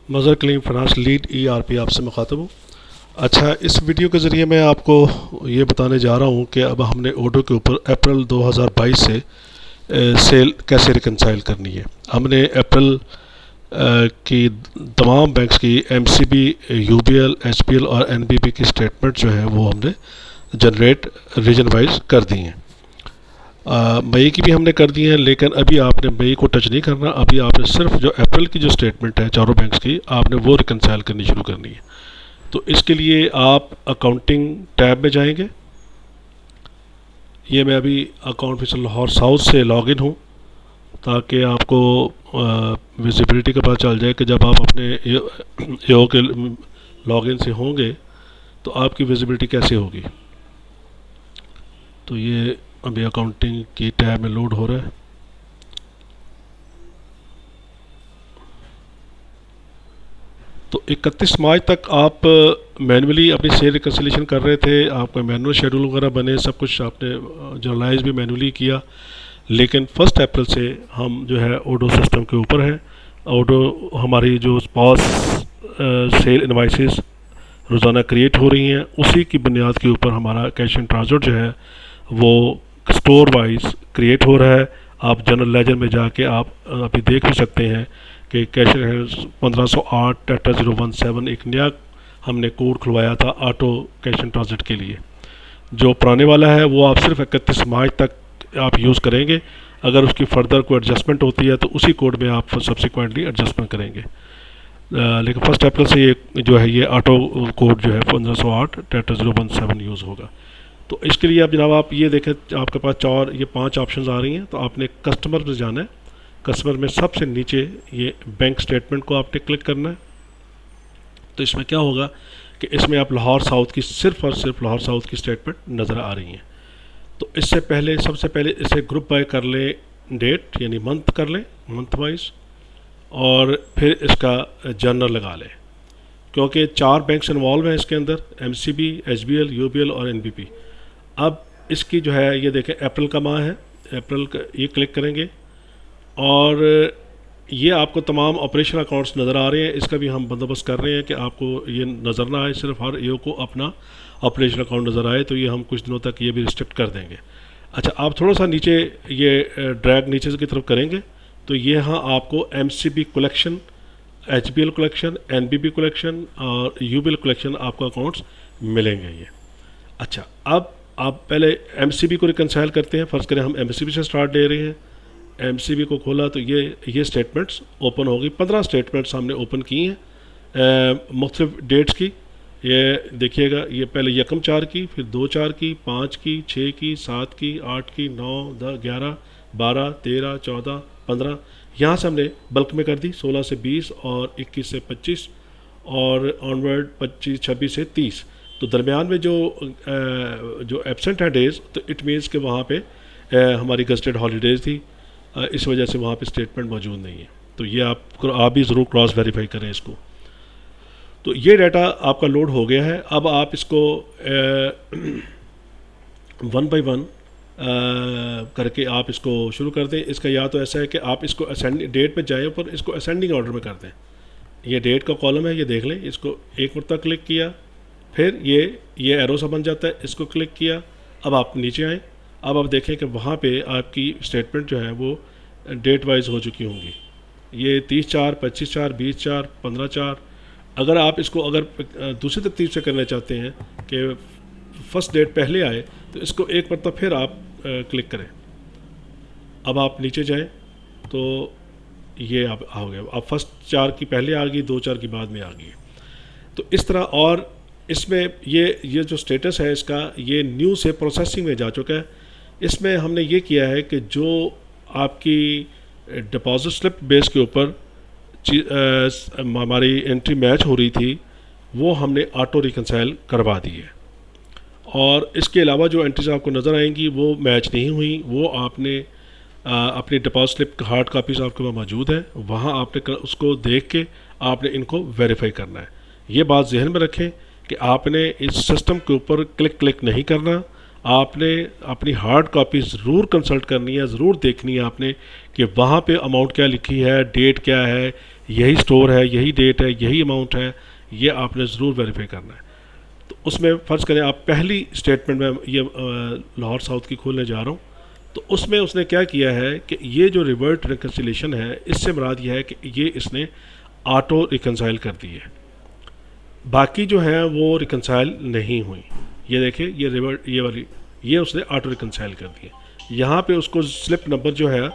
Mazhar clean finance lead ERP आपसे मुखातब हूँ। अच्छा, इस वीडियो के ज़रिए मैं आपको ये बताने जा रहा हूँ कि अब हमने ओडो के ऊपर अप्रैल 2022 से सेल कैसे रिकनसाइल करनी है। हमने अप्रैल की तमाम बैंक्स की MCB, UBL, HBL और NBB की स्टेटमेंट जो है वो हमने जनरेट रीजन वाइज कर दी हैं। मई की भी हमने कर दी है, लेकिन अभी आपने मई को टच नहीं करना। अभी आपने सिर्फ जो अप्रैल की जो स्टेटमेंट है चारों बैंक्स की, आपने वो रिकनसाइल करनी शुरू करनी है। तो इसके लिए आप अकाउंटिंग टैब में जाएंगे। ये मैं अभी अकाउंट ऑफिसर लाहौर साउथ से लॉगिन हूँ, ताकि आपको विजिबिलिटी का पता चल जाए कि जब आप अपने EO के लॉगिन से होंगे तो आपकी विजिबिलिटी कैसे होगी। तो ये अभी अकाउंटिंग की टैब में लोड हो रहा है। तो 31 मार्च तक आप मैनुअली अपनी सेल रिकन्सिलेशन कर रहे थे, आपका मैनुअल शेड्यूल वगैरह बने, सब कुछ आपने जर्नलाइज भी मैनुअली किया। लेकिन 1 अप्रैल से हम जो है ओडो सिस्टम के ऊपर हैं। ओडो हमारी जो पॉस सेल इनवाइसेस रोज़ाना क्रिएट हो रही हैं, उसी की बुनियाद के ऊपर हमारा कैश एंड ट्रांसफर जो है वो स्टोर वाइज क्रिएट हो रहा है। आप जनरल लेजर में जाके आप अभी देख भी सकते हैं कि कैश 1508-017 एक नया हमने कोड खुलवाया था ऑटो कैश एंड ट्रांजिट के लिए। जो पुराने वाला है वो आप सिर्फ 31 मार्च तक आप यूज़ करेंगे। अगर उसकी फर्दर कोई एडजस्टमेंट होती है तो उसी कोड में आप सब्सिक्वेंटली एडजस्टमेंट करेंगे। लेकिन 1 अप्रैल से ये जो है ये ऑटो कोड जो है 1508-017 यूज़ होगा। तो इसके लिए अब जनाब आप ये देखें, आपके पास ये 5 ऑप्शंस आ रही हैं। तो आपने कस्टमर पर जाना है। कस्टमर में सबसे नीचे ये बैंक स्टेटमेंट को आपने क्लिक करना है। तो इसमें क्या होगा कि इसमें आप लाहौर साउथ की सिर्फ और सिर्फ लाहौर साउथ की स्टेटमेंट नज़र आ रही हैं। तो इससे पहले सबसे पहले इसे ग्रुप बाय कर लें, डेट यानी मंथ कर लें, मंथ वाइज, और फिर इसका जर्नल लगा लें, क्योंकि 4 बैंक्स इन्वॉल्व हैं इसके अंदर, MCB, HBL, UBL और NBP। अब इसकी जो है ये देखें अप्रैल का माह है, अप्रैल का ये क्लिक करेंगे और ये आपको तमाम ऑपरेशन अकाउंट्स नज़र आ रहे हैं। इसका भी हम बंदोबस्त कर रहे हैं कि आपको ये नज़र ना आए, सिर्फ हर EO को अपना ऑपरेशन अकाउंट नज़र आए। तो ये हम कुछ दिनों तक ये भी रिस्ट्रिक्ट कर देंगे। अच्छा, आप थोड़ा सा नीचे ये ड्रैग नीचे की तरफ करेंगे तो ये यहाँ आपको MCB collection, HBL collection, NBB collection और UBL कलेक्शन आपको अकाउंट्स मिलेंगे ये। अच्छा, अब आप पहले MCB को रिकनसाइल करते हैं। फ़र्ज़ करें हम MCB से स्टार्ट ले रहे हैं। MCB को खोला तो ये स्टेटमेंट्स ओपन होगी। 15 स्टेटमेंट्स हमने ओपन की हैं मुख्तलिफ डेट्स की। ये देखिएगा, ये पहले 1-4 की, फिर 2-4 की, 5 की, 6 की, 7 की, 8 की, 9, 10, 11, 12, 13, 14, 15। यहाँ से हमने बल्क में कर दी 16 से 20 और 21 से 25 और ऑनवर्ड 25, 26 से 30। तो दरमियान में जो एब्सेंट है डेज़, तो इट मीन्स कि वहाँ पे हमारी गस्टेड हॉलीडेज़ थी, इस वजह से वहाँ पे स्टेटमेंट मौजूद नहीं है। तो ये आप भी ज़रूर क्रॉस वेरीफाई करें इसको। तो ये डाटा आपका लोड हो गया है। अब आप इसको 1 बाय 1 करके आप इसको शुरू कर दें। इसका या तो ऐसा है कि आप इसको असेंडिंग डेट पे जाएं, पर इसको असेंडिंग ऑर्डर में कर दें। ये डेट का कॉलम है, ये देख लें। इसको एक मरतबा क्लिक किया, फिर ये एरो सा बन जाता है, इसको क्लिक किया। अब आप नीचे आएँ। अब आप देखें कि वहाँ पे आपकी स्टेटमेंट जो है वो डेट वाइज हो चुकी होंगी। ये 30/4, 25/4, 20/4, 15/4। अगर आप इसको दूसरी तरतीब से करना चाहते हैं कि फर्स्ट डेट पहले आए, तो इसको एक मरतबा फिर आप क्लिक करें। अब आप नीचे जाएं तो ये आप आ गया। अब फर्स्ट 4 की पहले आ गई, 2-4 की बाद में आ गई। तो इस तरह, और इसमें ये जो स्टेटस है इसका, ये न्यू से प्रोसेसिंग में जा चुका है। इसमें हमने ये किया है कि जो आपकी डिपॉजिट स्लिप बेस के ऊपर हमारी एंट्री मैच हो रही थी, वो हमने ऑटो रिकनसाइल करवा दी है। और इसके अलावा जो एंट्रीज आपको नज़र आएंगी वो मैच नहीं हुई, वो आपने अपनी डिपॉजिट स्लिप हार्ड कापीज़ आपके पास मौजूद है, वहाँ आपने उसको देख के आपने इनको वेरीफाई करना है। ये बात जहन में रखें कि आपने इस सिस्टम के ऊपर क्लिक नहीं करना। आपने अपनी हार्ड कॉपी ज़रूर कंसल्ट करनी है, ज़रूर देखनी है आपने कि वहाँ पे अमाउंट क्या लिखी है, डेट क्या है, यही स्टोर है, यही डेट है, यही अमाउंट है, ये आपने ज़रूर वेरीफाई करना है। तो उसमें फ़र्ज़ करें आप पहली स्टेटमेंट में ये लाहौर साउथ की खोलने जा रहा हूँ, तो उसमें उसने क्या किया है कि ये जो रिवर्ट रिकन्सिलेशन है, इससे मुराद ये है कि ये इसने ऑटो रिकन्साइल कर दी है, बाकी जो है वो रिकन्साइल नहीं हुई। ये देखिए, ये रिवर्ट, ये वाली, ये उसने ऑटो रिकन्साइल कर दी है। यहाँ पे उसको स्लिप नंबर जो है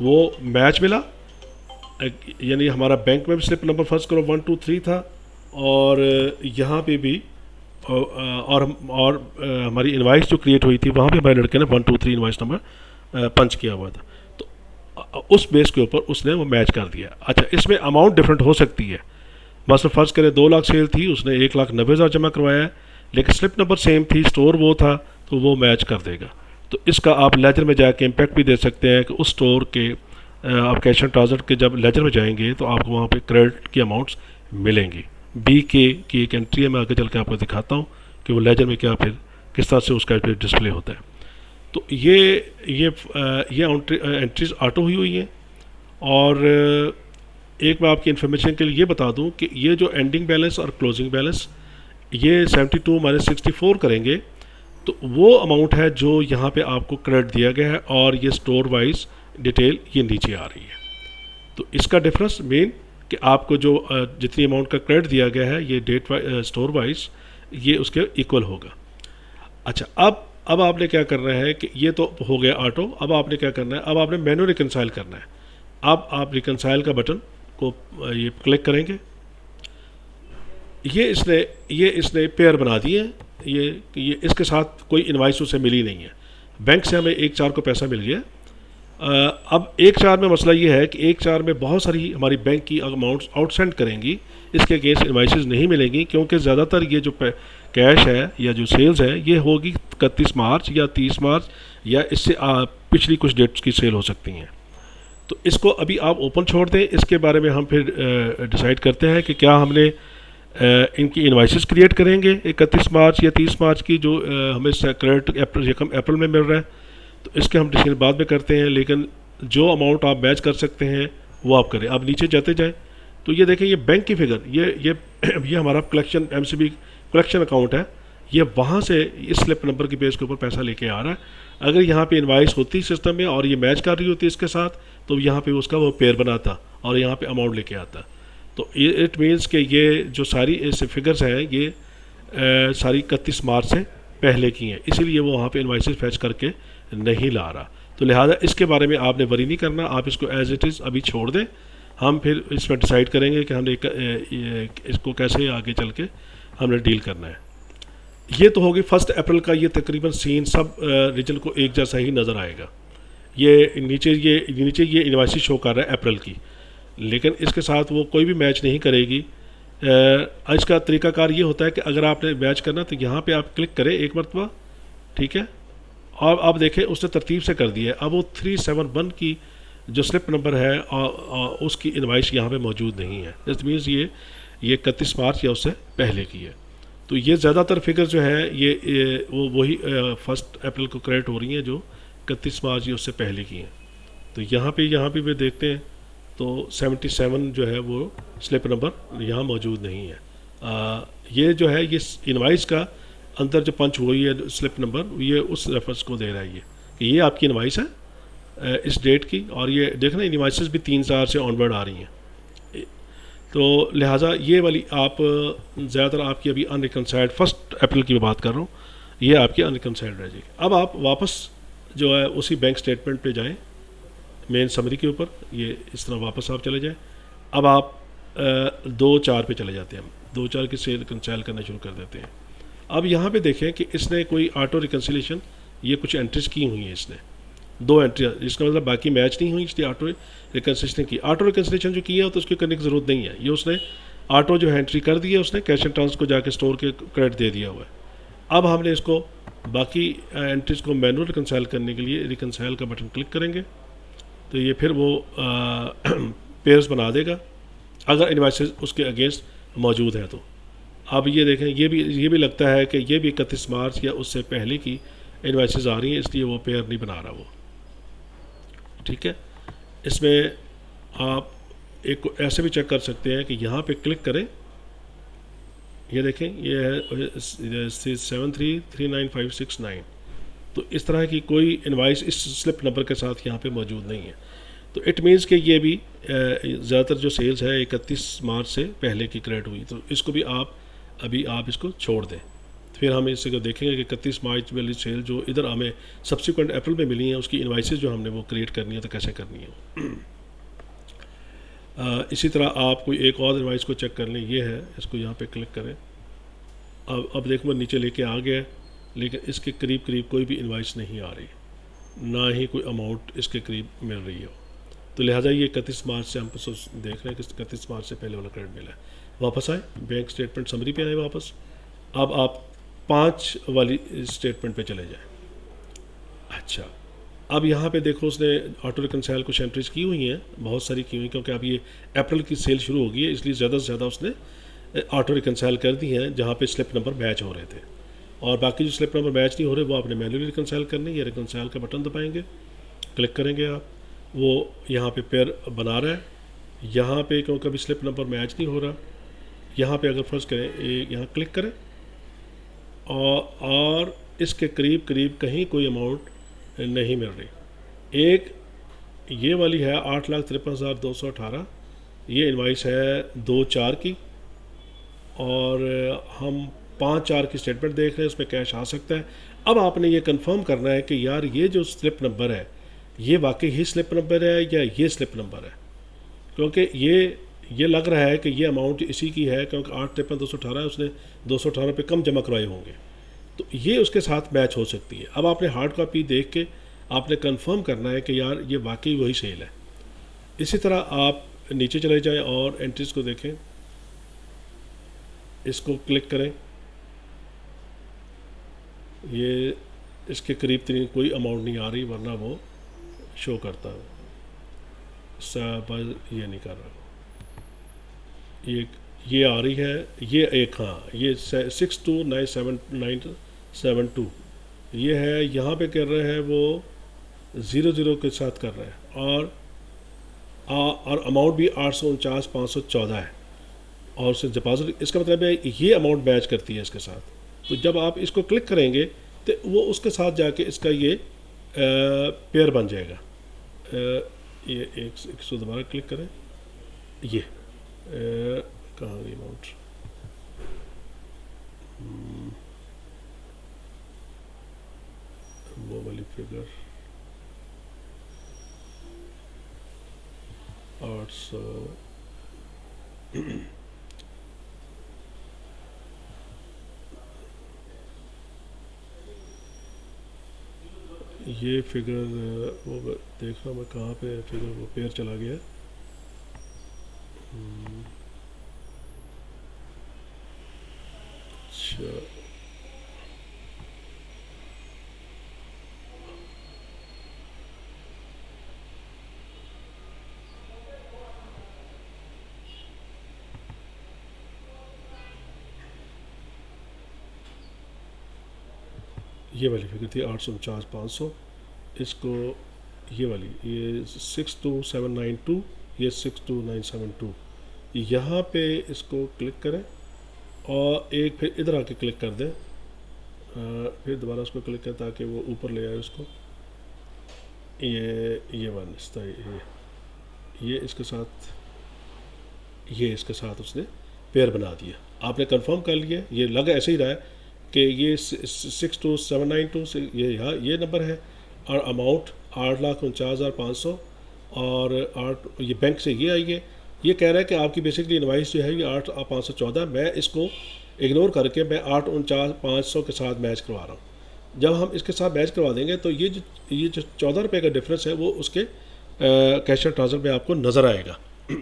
वो मैच मिला, यानी हमारा बैंक में भी स्लिप नंबर फर्स्ट करो 123 था, और यहाँ पे भी और हमारी इनवाइस जो क्रिएट हुई थी वहाँ पे हमारे लड़के ने 123 इनवाइस नंबर पंच किया हुआ था। तो उस बेस के ऊपर उसने वो मैच कर दिया। अच्छा, इसमें अमाउंट डिफरेंट हो सकती है। बस फ़र्ज़ करें 2 लाख सेल थी, उसने 1,90,000 जमा करवाया है, लेकिन स्लिप नंबर सेम थी, स्टोर वो था, तो वो मैच कर देगा। तो इसका आप लेजर में जाके इम्पैक्ट भी दे सकते हैं कि उस स्टोर के आप कैश एंड ट्रांसफर के जब लेजर में जाएंगे तो आपको वहाँ पे क्रेडिट की अमाउंट्स मिलेंगी। बी के की एक एंट्री है, मैं आगे चल के आपको दिखाता हूँ कि वो लेजर में क्या फिर किस तरह से उसका डिस्प्ले होता है। तो ये एंट्रीज ऑटो हुई हैं। और एक मैं आपकी इन्फॉर्मेशन के लिए ये बता दूं कि ये जो एंडिंग बैलेंस और क्लोजिंग बैलेंस ये 72 माइनस 64 करेंगे तो वो अमाउंट है जो यहाँ पे आपको क्रेडिट दिया गया है, और ये स्टोर वाइज डिटेल ये नीचे आ रही है। तो इसका डिफरेंस मेन कि आपको जो जितनी अमाउंट का क्रेडिट दिया गया है ये डेट स्टोर वाइज ये उसके इक्वल होगा। अच्छा, अब आपने क्या करना है कि ये तो हो गया ऑटो। अब आपने क्या करना है, अब आपने मैन्युअल रिकन्साइल करना है। अब आप रिकन्साइल का बटन को ये क्लिक करेंगे, ये इसने पेयर बना दिए हैं। ये इसके साथ कोई इनवाइस उसे मिली नहीं है। बैंक से हमें 1/4 को पैसा मिल गया। अब 1/4 में मसला ये है कि 1/4 में बहुत सारी हमारी बैंक की अमाउंट्स आउटसेंड करेंगी, इसके अगेंस्ट इनवाइसेस नहीं मिलेंगी, क्योंकि ज़्यादातर ये जो कैश है या जो सेल्स है ये होगी 31 मार्च या 30 मार्च या इससे पिछली कुछ डेट्स की सेल हो सकती हैं। तो इसको अभी आप ओपन छोड़ दें, इसके बारे में हम फिर डिसाइड करते हैं कि क्या हमने इनकी इनवाइसेस क्रिएट करेंगे 31 मार्च या 30 मार्च की जो हमें क्रेडिट अप्रैल में मिल रहा है। तो इसके हम डिसीजन बाद में करते हैं, लेकिन जो अमाउंट आप मैच कर सकते हैं वो आप करें। आप नीचे जाते जाएँ तो ये देखें, ये बैंक की फिगर, ये हमारा कलेक्शन MCB कलेक्शन अकाउंट है, ये वहाँ से इस स्लिप नंबर की बेस के ऊपर पैसा लेके आ रहा है। अगर यहाँ पे इनवाइस होती सिस्टम में और ये मैच कर रही होती इसके साथ, तो यहाँ पे उसका वो पेयर बनाता और यहाँ पे अमाउंट लेके आता। तो इट मीन्स कि ये जो सारी ऐसे फिगर्स हैं ये सारी 31 मार्च से पहले की हैं, इसीलिए वो वहाँ पे इनवाइसेस फैच करके नहीं ला रहा। तो लिहाजा इसके बारे में आपने वरी नहीं करना, आप इसको एज इट इज़ अभी छोड़ दें। हम फिर इसमें डिसाइड करेंगे कि हमने इसको कैसे आगे चल के हमने डील करना है। ये तो होगी 1 अप्रैल का, ये तकरीबन सीन सब रीजन को एक जैसा ही नज़र आएगा। ये नीचे ये इनवाइसेस शो कर रहा है अप्रैल की, लेकिन इसके साथ वो कोई भी मैच नहीं करेगी। इसका तरीकाकार ये होता है कि अगर आपने मैच करना तो यहाँ पे आप क्लिक करें एक मरतबा, ठीक है, और आप देखें उसने तरतीब से कर दिया है। अब वो 371 की जो स्लिप नंबर है उसकी इनवाइस यहाँ पे मौजूद नहीं है। दैट मीन्स ये 31 मार्च या उससे पहले की है। तो ये ज़्यादातर फिगर जो है ये वो वही 1 अप्रैल को क्रेडिट हो रही हैं जो 31 मार्च या उससे पहले की हैं। तो यहाँ पे भी देखते हैं तो 77 जो है वो स्लिप नंबर यहाँ मौजूद नहीं है। ये जो है ये इनवाइस का अंदर जो पंच हुई है स्लिप नंबर, ये उस रेफरेंस को दे रहा है, ये कि ये आपकी इनवाइस है इस डेट की, और ये देखना इनवाइसेस भी 3/4 से ऑनवर्ड आ रही हैं। तो लिहाजा ये वाली आप ज़्यादातर आपकी अभी अनरिकनसाइल्ड 1 अप्रैल की बात कर रहा हूँ, ये आपकी अनरिकनसाइल्ड रह जाएगी। अब आप वापस जो है उसी बैंक स्टेटमेंट पे जाएं, मेन समरी के ऊपर, ये इस तरह वापस आप चले जाएं। अब आप 2/4 पे चले जाते हैं, हम 2/4 की सेल रिकनसाइल करना शुरू कर देते हैं। अब यहाँ पे देखें कि इसने कोई ऑटो रिकन्सिलेशन ये कुछ एंट्रीज की हुई हैं, इसने 2 एंट्री, इसका मतलब बाकी मैच नहीं हुई, इसलिए ऑटो रिकन्सिलेशन की। ऑटो रिकन्सिलेशन जो किया है तो उसकी करने की ज़रूरत नहीं है, ये उसने ऑटो जो है एंट्री कर दी है, उसने कैश एंड ट्रांसफर को जाके स्टोर के क्रेडिट दे दिया हुआ है। अब हमने इसको बाकी एंट्रीज को मैनुअल रिकन्साइल करने के लिए रिकन्साइल का बटन क्लिक करेंगे तो ये फिर वो पेयर्स बना देगा अगर इनवाइसेस उसके अगेंस्ट मौजूद है। तो अब ये देखें, ये भी लगता है कि ये भी 31 मार्च या उससे पहले की इनवाइसेस आ रही हैं, इसलिए वो पेयर नहीं बना रहा वो, ठीक है। इसमें आप एक को ऐसे भी चेक कर सकते हैं कि यहाँ पे क्लिक करें, ये देखें ये है 733959। तो इस तरह की कोई इनवाइस इस स्लिप नंबर के साथ यहाँ पे मौजूद नहीं है। तो इट मीन्स कि ये भी ज़्यादातर जो सेल्स है 31 मार्च से पहले की क्रिएट हुई, तो इसको भी आप इसको छोड़ दें। फिर हम इससे देखेंगे कि 31 मार्च वाली सेल जो इधर हमें सब्सिक्वेंट अप्रैल में मिली हैं उसकी इनवाइसेस जो हमने वो क्रिएट करनी है तो कैसे करनी है। इसी तरह आप कोई एक और इनवाइस को चेक कर लें, ये है, इसको यहाँ पे क्लिक करें। अब देखो मैं नीचे लेके आ गया, लेकिन इसके करीब करीब कोई भी इनवाइस नहीं आ रही, ना ही कोई अमाउंट इसके करीब मिल रही हो। तो लिहाजा ये 31 मार्च से हम देख रहे हैं कि 31 मार्च से पहले वाला क्रेडिट मिला है। वापस आए बैंक स्टेटमेंट समरी पे आए वापस। अब आप 5 वाली स्टेटमेंट पे चले जाएं। अच्छा, अब यहाँ पे देखो उसने ऑटो रिकनसाइल कुछ एंट्रीज की हुई हैं, बहुत सारी की हुई, क्योंकि अब ये अप्रैल की सेल शुरू हो गई है, इसलिए ज़्यादा से ज़्यादा उसने ऑटो रिकनसाइल कर दी हैं जहाँ पे स्लिप नंबर मैच हो रहे थे। और बाकी जो स्लिप नंबर मैच नहीं हो रहे वो आपने मैन्युअली रिकनसाइल करने, या रिकनसाइल का बटन दबाएंगे, क्लिक करेंगे आप, वो यहाँ पे पेयर बना रहा है। यहाँ पे क्योंकि अभी स्लिप नंबर मैच नहीं हो रहा, यहाँ पे अगर फर्स्ट करें यहाँ क्लिक करें और इसके करीब करीब कहीं कोई अमाउंट नहीं मिल रही। एक ये वाली है 8,53,218, ये इनवाइस है 2/4 की, और हम 5/4 की स्टेटमेंट देख रहे हैं, उसमें कैश आ सकता है। अब आपने ये कंफर्म करना है कि यार ये जो स्लिप नंबर है ये वाकई ही स्लिप नंबर है या ये स्लिप नंबर है, क्योंकि ये लग रहा है कि ये अमाउंट इसी की है, क्योंकि 8,53,218 उसने 218 पे कम जमा करवाए होंगे, तो ये उसके साथ मैच हो सकती है। अब आपने हार्ड कॉपी देख के आपने कंफर्म करना है कि यार ये वाकई वही सेल है। इसी तरह आप नीचे चले जाएं और एंट्रीज को देखें, इसको क्लिक करें, ये इसके करीब तरीन कोई अमाउंट नहीं आ रही, वरना वो शो करता है, ये नहीं कर रहा, ये आ रही है, ये एक, हाँ ये 6297,972 ये है, यहाँ पे कर रहे हैं वो 00 के साथ कर रहे हैं, और अमाउंट भी 849,514 है, और उससे डिपॉजिट, इसका मतलब है ये अमाउंट मैच करती है इसके साथ। तो जब आप इसको क्लिक करेंगे तो वो उसके साथ जाके इसका ये पेयर बन जाएगा। ये एक सौ दोबारा क्लिक करें, ये कहाँ गई अमाउंट, वो वाली फिगर 800 ये फिगर वो देख रहा मैं कहाँ पे फिगर वो पेयर चला गया। अच्छा, ये वाली फिगर थी 849,500, इसको ये वाली ये 62792, ये 62972, यहाँ पे इसको क्लिक करें और एक फिर इधर आके क्लिक कर दें, फिर दोबारा उसको क्लिक करें ताकि वो ऊपर ले आए उसको। ये वन ये इसके साथ, ये इसके साथ उसने पेयर बना दिया। आपने कंफर्म कर लिया, ये लग ऐसे ही रहा है कि ये 62792 से ये नंबर है, और अमाउंट 8,49,500, और ये बैंक से ये आई है। ये कह रहा है कि आपकी बेसिकली इनवाइस जो है ये 8,514, मैं इसको इग्नोर करके मैं 8,49,500 के साथ मैच करवा रहा हूँ। जब हम इसके साथ मैच करवा देंगे तो ये जो 14 रुपये का डिफरेंस है वो उसके कैश ट्रांसफर में आपको नज़र आएगा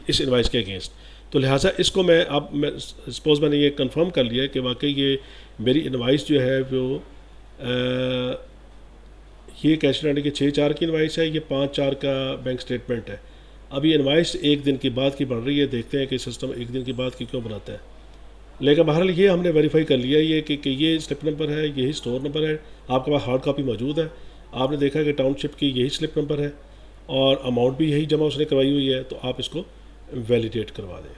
इस इनवाइस के अगेंस्ट। तो लिहाजा इसको मैं सपोज़ मैंने ये कंफर्म कर लिया कि वाकई ये मेरी इनवाइस जो है वो ये कैश ट्रांसफर की 6/4 की इनवाइस है, ये 5/4 का बैंक स्टेटमेंट है। अब ये इनवाइस एक दिन के बाद की बन रही है, देखते हैं कि सिस्टम एक दिन के बाद की क्यों बनाता है। लेकिन बहरहाल ये हमने वेरीफाई कर लिया ये कि ये स्लिप नंबर है, यही स्टोर नंबर है, आपके पास हार्ड कॉपी मौजूद है, आपने देखा कि टाउनशिप की यही स्लिप नंबर है और अमाउंट भी यही जमा उसने करवाई हुई है, तो आप इसको वैलिडेट करवा दें।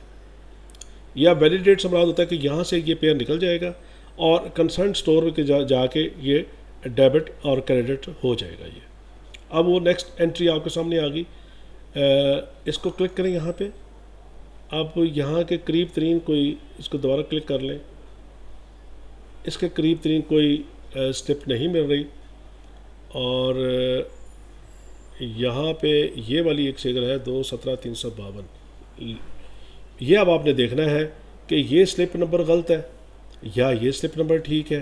या वैलिडेट से मुराद होता है कि यहाँ से ये पेयर निकल जाएगा और कंसर्न स्टोर के जाके ये डेबिट और क्रेडिट हो जाएगा। ये अब वो नेक्स्ट एंट्री आपके सामने आ गई। इसको क्लिक करें यहाँ पे। अब यहाँ के करीब तरीन कोई, इसको दोबारा क्लिक कर लें, इसके करीब तरीन कोई स्टेप नहीं मिल रही, और यहाँ पे ये वाली एक फिगर है 217,352। ये अब आपने देखना है कि ये स्लिप नंबर गलत है या ये स्लिप नंबर ठीक है।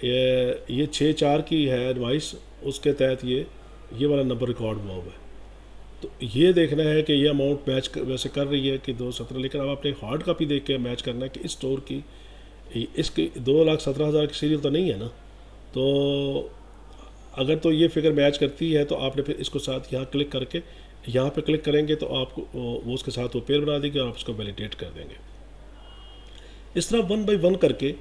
ये 6/4 की है एडवाइस, उसके तहत ये वाला नंबर रिकॉर्ड हुआ है। तो ये देखना है कि ये अमाउंट मैच वैसे कर रही है कि 217, लेकिन अब आपने हार्ड कॉपी देख के मैच करना है कि इस स्टोर की इसकी 2,17,000 की सीरियल तो नहीं है ना। तो अगर तो ये फिगर मैच करती है तो आपने फिर इसको साथ यहाँ क्लिक करके यहाँ पे क्लिक करेंगे तो आपको वो उसके साथ वो पेयर बना देंगे और आप उसको वैलिडेट कर देंगे। इस तरह 1 बाय 1 करके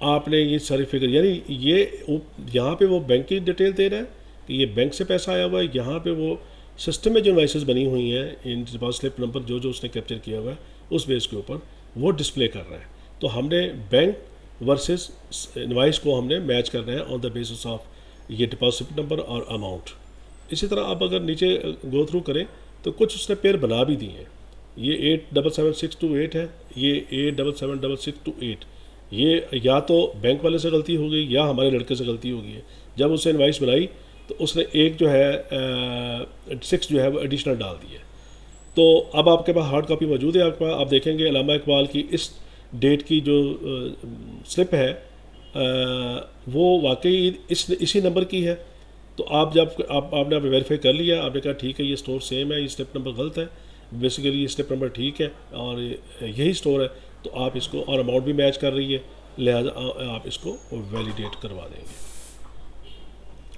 आपने ये सारी फिगर, यानी ये यहाँ पे वो बैंक की डिटेल दे रहा है कि ये बैंक से पैसा आया हुआ है, यहाँ पे वो सिस्टम में जो इनवाइसेस बनी हुई हैं, इन डिपॉजिट स्लिप नंबर जो उसने कैप्चर किया हुआ है उस बेस के ऊपर वो डिस्प्ले कर रहा है। तो हमने बैंक वर्सेस इनवाइस को हमने मैच करना है ऑन द बेसिस ऑफ ये डिपॉजिट नंबर और अमाउंट। इसी तरह आप अगर नीचे गो थ्रू करें तो कुछ उसने पेयर बना भी दिए हैं। ये 877,628 है, ये 877,628। ये या तो बैंक वाले से गलती हो गई या हमारे लड़के से गलती हो गई है। जब उसने इनवाइस बनाई तो उसने एक जो है 6 जो है वो एडिशनल डाल दिया। तो अब आपके पास हार्ड कॉपी मौजूद है आपके पास। आप देखेंगे अल्लामा इकबाल की इस डेट की जो स्लिप है वो वाकई इसी नंबर की है। तो आप जब आपने वेरीफाई कर लिया, आपने कहा ठीक है ये स्टोर सेम है, ये स्टेप नंबर गलत है, बेसिकली ये स्टेप नंबर ठीक है और यही स्टोर है, तो आप इसको, और अमाउंट भी मैच कर रही है, लिहाजा आप इसको वैलिडेट करवा देंगे।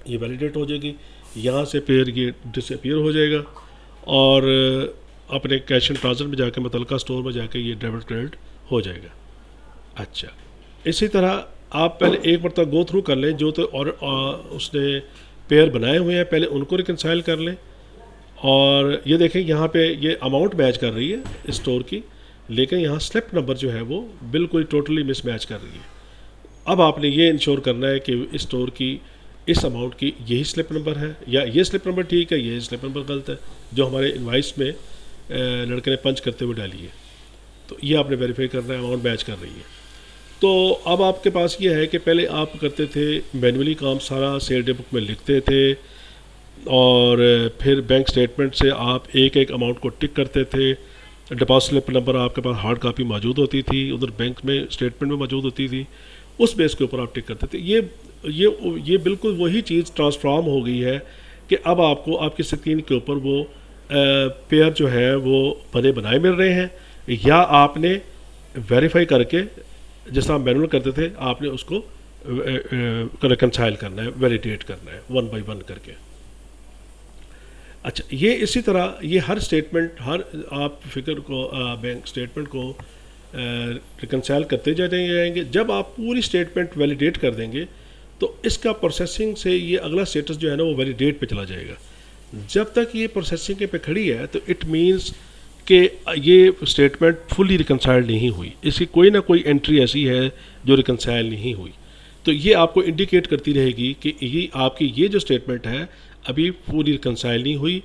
ये वैलिडेट हो जाएगी, यहाँ से पेयर ये डिसअपीयर हो जाएगा और अपने कैश एंड ट्रांसफर में जाके मुतलका स्टोर में जाके ये डेबिट क्रेडिट हो जाएगा। अच्छा, इसी तरह आप पहले एक बार गो थ्रू कर लें जो तो और उसने पेयर बनाए हुए हैं, पहले उनको रिकनसाइल कर लें। और ये देखें यहाँ पे ये अमाउंट मैच कर रही है स्टोर की, लेकिन यहाँ स्लिप नंबर जो है वो बिल्कुल टोटली मिसमैच कर रही है। अब आपने ये इंश्योर करना है कि इस स्टोर की इस अमाउंट की यही स्लिप नंबर है या ये स्लिप नंबर ठीक है, ये स्लिप नंबर गलत है जो हमारे इनवाइस में लड़के ने पंच करते हुए डाली है। तो ये आपने वेरीफाई करना है, अमाउंट मैच कर रही है। तो अब आपके पास ये है कि पहले आप करते थे मैनुअली काम, सारा सेल डे बुक में लिखते थे और फिर बैंक स्टेटमेंट से आप एक एक अमाउंट को टिक करते थे। डिपॉजिट स्लिप नंबर आपके पास हार्ड कॉपी मौजूद होती थी, उधर बैंक में स्टेटमेंट में मौजूद होती थी, उस बेस के ऊपर आप टिक करते थे। ये बिल्कुल वही चीज़ ट्रांसफॉर्म हो गई है कि अब आपको आपकी स्क्रीन के ऊपर वो पेयर जो है वो बने बनाए मिल रहे हैं, या आपने वेरीफाई करके जैसा आप मैनुअल करते थे आपने उसको रिकनसाइल करना है, वैलिडेट करना है 1 बाय 1 करके। अच्छा, ये इसी तरह ये हर स्टेटमेंट, हर आप फिगर को बैंक स्टेटमेंट को रिकनसाइल करते जाएंगे। जब आप पूरी स्टेटमेंट वैलिडेट कर देंगे तो इसका प्रोसेसिंग से ये अगला स्टेटस जो है ना वो वैलिडेट पे चला जाएगा। जब तक ये प्रोसेसिंग पे खड़ी है तो इट मीन्स कि ये स्टेटमेंट फुली रिकनसाइल नहीं हुई, इसकी कोई ना कोई एंट्री ऐसी है जो रिकनसाइल नहीं हुई। तो ये आपको इंडिकेट करती रहेगी कि ये आपकी ये जो स्टेटमेंट है अभी पूरी रिकनसाइल नहीं हुई।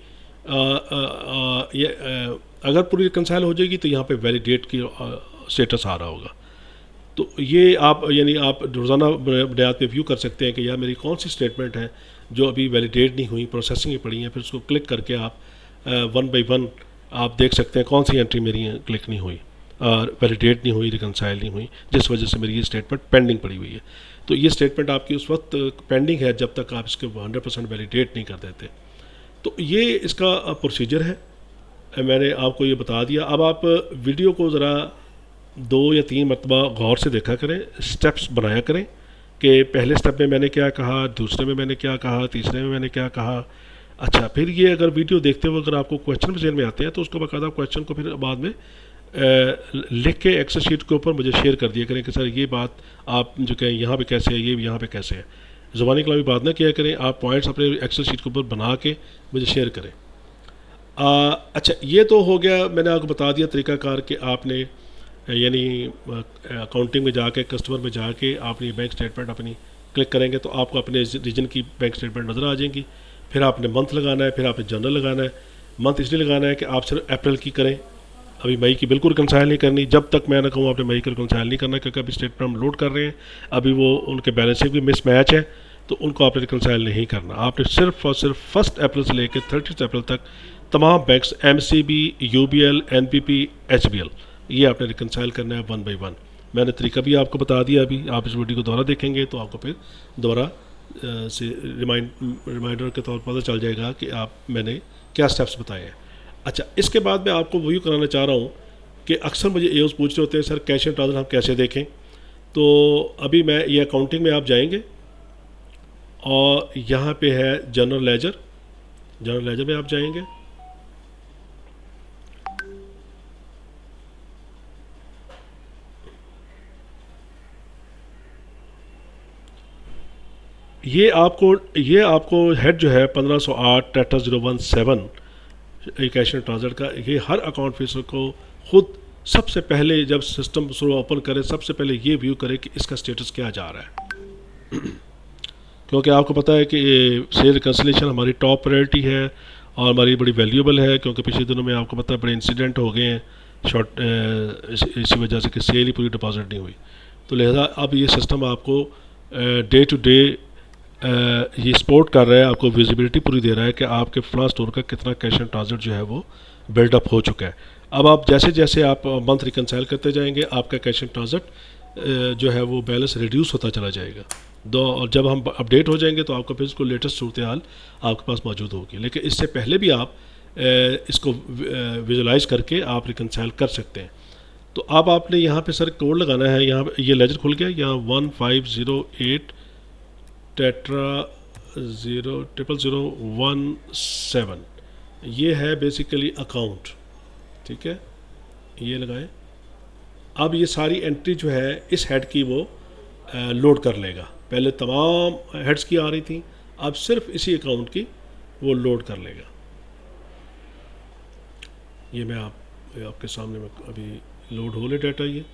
अगर पूरी रिकनसाइल हो जाएगी तो यहाँ पे वैलिडेट की स्टेटस आ रहा होगा। तो ये आप यानी आप रोज़ाना बुनियाद पे व्यू कर सकते हैं कि यार मेरी कौन सी स्टेटमेंट है जो अभी वैलिडेट नहीं हुई, प्रोसेसिंग में पड़ी है। फिर उसको क्लिक करके आप 1 बाय 1 आप देख सकते हैं कौन सी एंट्री मेरी क्लिक नहीं हुई और वैलिडेट नहीं हुई, रिकनसाइल नहीं हुई, जिस वजह से मेरी ये स्टेटमेंट पेंडिंग पड़ी हुई है। तो ये स्टेटमेंट आपकी उस वक्त पेंडिंग है जब तक आप इसके 100% वैलिडेट नहीं कर देते। तो ये इसका प्रोसीजर है, मैंने आपको ये बता दिया। अब आप वीडियो को ज़रा 2 या 3 मरतबा गौर से देखा करें, स्टेप्स बनाया करें कि पहले स्टेप में मैंने क्या कहा, दूसरे में मैंने क्या कहा, तीसरे में मैंने क्या कहा। अच्छा, फिर ये अगर वीडियो देखते हुए अगर आपको क्वेश्चन जेल में आते हैं तो उसको बाकायदा क्वेश्चन को फिर बाद में लिख के एक्सेल शीट के ऊपर मुझे शेयर कर दिया करें कि सर ये बात आप जो कहें यहाँ पे कैसे है, ये यहाँ पे कैसे है। ज़ुबानी कलामी बात ना किया करें, आप पॉइंट्स अपने एक्सेल शीट के ऊपर बना के मुझे शेयर करें। अच्छा, ये तो हो गया, मैंने आपको बता दिया तरीकाकार कि आपने यानी अकाउंटिंग में जाके, कस्टमर में जाके आपने बैंक स्टेटमेंट अपनी क्लिक करेंगे तो आपको अपने रीजन की बैंक स्टेटमेंट नज़र आ जाएंगी। फिर आपने मंथ लगाना है, फिर आपने जनरल लगाना है। मंथ इसलिए लगाना है कि आप सिर्फ अप्रैल की करें, अभी मई की बिल्कुल रिकनसाइल नहीं करनी। जब तक मैं ना कहूँ आपने मई की रिकनसाइल नहीं करना, क्योंकि अभी स्टेटमेंट हम लोड कर रहे हैं, अभी वो उनके बैलेंसिंग भी मिसमैच है, तो उनको आपने रिकनसाइल नहीं करना। आपने सिर्फ और सिर्फ 1 अप्रैल से लेकर 30 अप्रैल तक तमाम banks MCB, UBL, NPP, HBL, ये आपने रिकनसाइल करना है 1 बाई 1। मैंने तरीका भी आपको बता दिया, अभी आप इस वीडियो को दोबारा देखेंगे तो आपको फिर दोबारा से रिमाइंडर के तौर पर पता चल जाएगा कि मैंने क्या स्टेप्स बताए हैं। अच्छा, इसके बाद मैं आपको वही कराना चाह रहा हूँ कि अक्सर मुझे एओस पूछते होते हैं, सर कैश एंड ट्रांसफर हम कैसे देखें। तो अभी मैं ये अकाउंटिंग में आप जाएंगे और यहाँ पे है जनरल लेजर। जनरल लेजर में आप जाएंगे, ये आपको हेड जो है 1508 टाटा 017 कैश एंड ट्रांसफर का, ये हर अकाउंट ऑफिसर को खुद सबसे पहले जब सिस्टम शुरू ओपन करे सबसे पहले ये व्यू करे कि इसका स्टेटस क्या जा रहा है। क्योंकि आपको पता है कि सेल रिकन्सिलेशन हमारी टॉप प्रायोरिटी है और हमारी बड़ी वैल्यूएबल है, क्योंकि पिछले दिनों में आपको पता है बड़े इंसिडेंट हो गए हैं शॉर्ट, इसी वजह से कि सेल ही पूरी डिपॉजिट नहीं हुई। तो लिहाजा अब ये सिस्टम आपको डे टू डे ये सपोर्ट कर रहा है, आपको विजिबिलिटी पूरी दे रहा है कि आपके फ्ला स्टोर का कितना कैश एंड ट्रांसफर जो है वो बिल्डअप हो चुका है। अब आप जैसे जैसे आप मंथ रिकनसाइल करते जाएंगे आपका कैश एंड ट्रांसफर जो है वो बैलेंस रिड्यूस होता चला जाएगा। और जब हम अपडेट हो जाएंगे तो आपको फिर इसको लेटेस्ट सूरत हाल आपके पास मौजूद होगी। लेकिन इससे पहले भी आप इसको विजुलाइज करके आप रिकनसाइल कर सकते हैं। तो अब आपने यहाँ पे सर कोड लगाना है, यहाँ ये लेजर खुल गया, यहाँ 1508 टेट्रा 00017, ये है बेसिकली अकाउंट, ठीक है, ये लगाएं। अब ये सारी एंट्री जो है इस हेड की वो लोड कर लेगा। पहले तमाम हेड्स की आ रही थी, अब सिर्फ इसी अकाउंट की वो लोड कर लेगा। ये मैं आपके सामने में अभी लोड हो ले डाटा ये।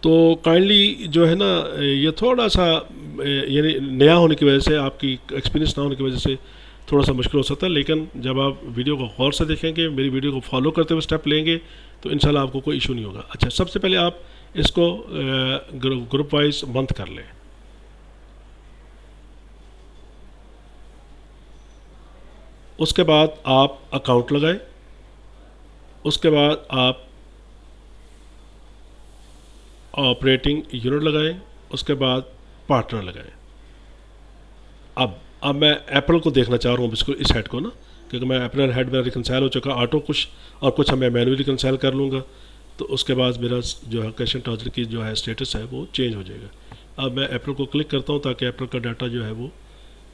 तो काइंडली जो है ना, ये थोड़ा सा यानी नया होने की वजह से, आपकी एक्सपीरियंस ना होने की वजह से थोड़ा सा मुश्किल हो सकता है, लेकिन जब आप वीडियो को गौर से देखेंगे, मेरी वीडियो को फॉलो करते हुए स्टेप लेंगे तो इंशाल्लाह आपको कोई इशू नहीं होगा। अच्छा, सबसे पहले आप इसको ग्रुप वाइज मंथ कर लें। उसके बाद आप अकाउंट लगाएं, उसके बाद आप ऑपरेटिंग यूनिट लगाएं, उसके बाद पार्टनर लगाएं। अब मैं अप्रैल को देखना चाह रहा हूँ इसको, इस हेड को ना, क्योंकि मैं अप्रैल हेड मेरा रिकनसाइल हो चुका, ऑटो कुछ और कुछ मैं मैनुअली रिकनसाइल कर लूँगा, तो उसके बाद मेरा जो है कैश एंड ट्रांसफर की जो है स्टेटस है वो चेंज हो जाएगा। अब मैं अप्रैल को क्लिक करता हूँ ताकि अप्रैल का डाटा जो है वो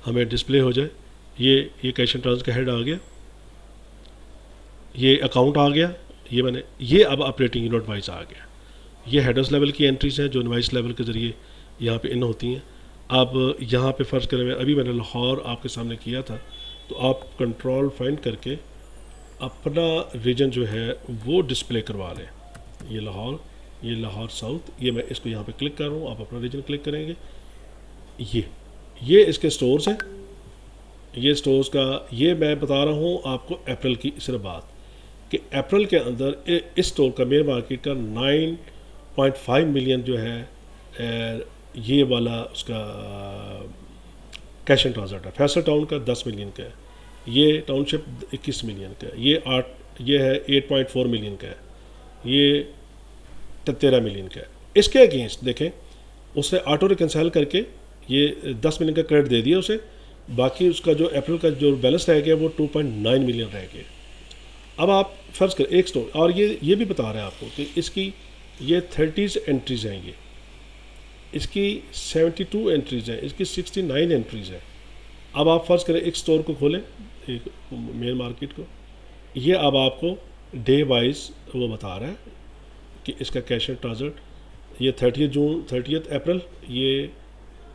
हमें डिस्प्ले हो जाए। ये कैश एंड ट्रांसफर का हेड आ गया, ये अकाउंट आ गया, ये अब ऑपरेटिंग यूनिट वाइज आ गया। ये हेडर्स लेवल की एंट्रीज हैं जो इनवाइस लेवल के ज़रिए यहाँ पे इन होती हैं। अब यहाँ पे फ़र्ज़ करें, अभी मैंने लाहौर आपके सामने किया था, तो आप कंट्रोल फाइंड करके अपना रीजन जो है वो डिस्प्ले करवा लें। ये लाहौर साउथ, ये मैं इसको यहाँ पे क्लिक कर रहा हूँ, आप अपना रीजन क्लिक करेंगे। ये इसके स्टोर्स हैं, ये स्टोर्स का ये मैं बता रहा हूँ आपको अप्रैल की सिर्फ बात, कि अप्रैल के अंदर इस स्टोर का मेन मार्केट का 9.5 मिलियन जो है ये वाला उसका कैश एंड ट्रांसफर है। फैसल टाउन का 10 मिलियन का है, ये टाउनशिप 21 मिलियन का है, ये है 8.4 मिलियन का है, ये 13 मिलियन का है। इसके अगेंस्ट देखें, उसने ऑटो रिकनसाइल करके ये 10 मिलियन का क्रेडिट दे दिया उसे, बाकी उसका जो अप्रैल का जो बैलेंस रह गया वो 2.9 मिलियन रह गया। अब आप फ़र्ज़ करें एक स्टोर, और ये भी बता रहे हैं आपको कि इसकी ये 30 एंट्रीज़ हैं, ये इसकी 72 एंट्रीज़ हैं, इसकी 69 एंट्रीज़ हैं। अब आप फ़र्ज़ करें एक स्टोर को खोलें, एक मेन मार्केट को, ये अब आपको डे वाइज वो बता रहा है कि इसका कैश एंड ट्रांसफर ये 30 अप्रैल, ये